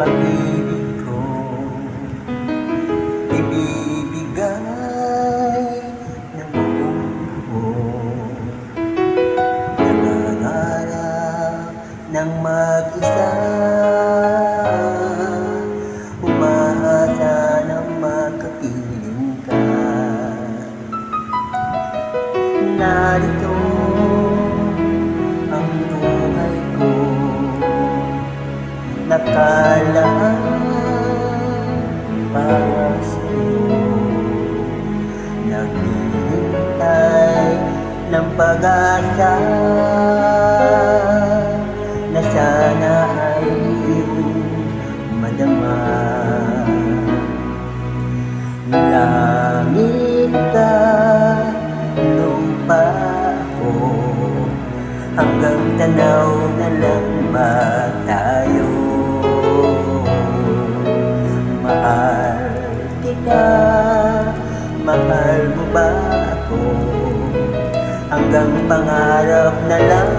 pag-ibig ko ibibigay ng buong buo. Nangangarap ng mag-isa, umaasa na makapiling ka. Narito ang buhay ko, nakalaan para sa'yo. Naghihintay ng pag-asa na sana ay madama. Langit ka, lupa ko, hanggang tanaw na lang ba tayo? Mahal kita, mahal mo ba ako? Hanggang pangarap na lang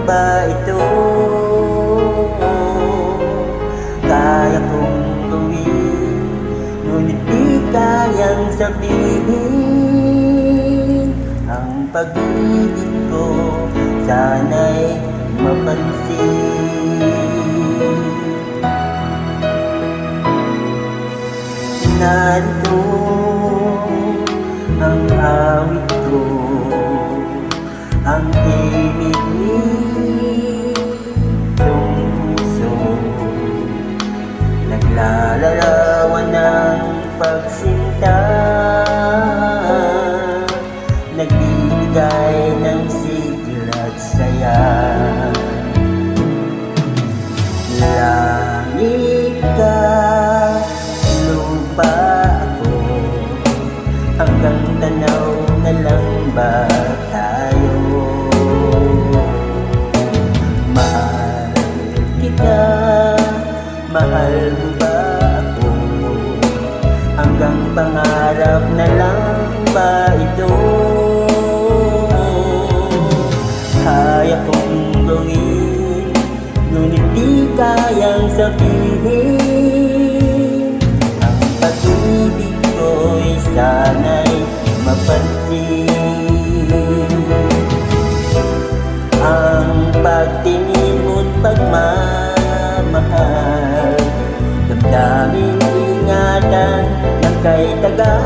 ba ito? Kaya kong gawin, ngunit di kayang sabihin. Ang pag-ibig ko sana'y mapansin. Narito ang awit ko, ang himig ng puso, naglalarawan ng pagsinta, nagbibigay ng sigla at saya. Langit ka, lupa ako, hanggang tanaw na lang ba tayo? Mahal kita, mahal mo ba ako? Hanggang pangarap na lang ba ito? Kaya kong gawin, ngunit di kayang sabihin. Ang pag-ibig ko'y sana'y mapansin. Ang pagtingin mo't pagmamahal, damdamin ingatan ng kay tagal.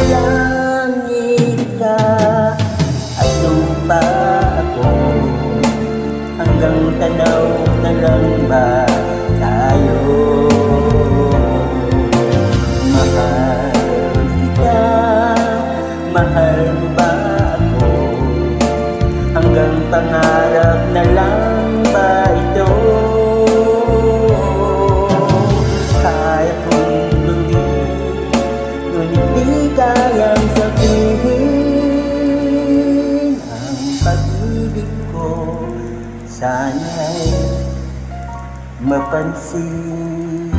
Langit ka at lupa ako, hanggang tanaw na lang ba tayo? Mahal kita, mahal mo ba ako? Hanggang pangarap na lang ba ito? Kaya kong gawin, ngunit di kayang sabihin. Ang pag-ibig ko sana'y mapansin.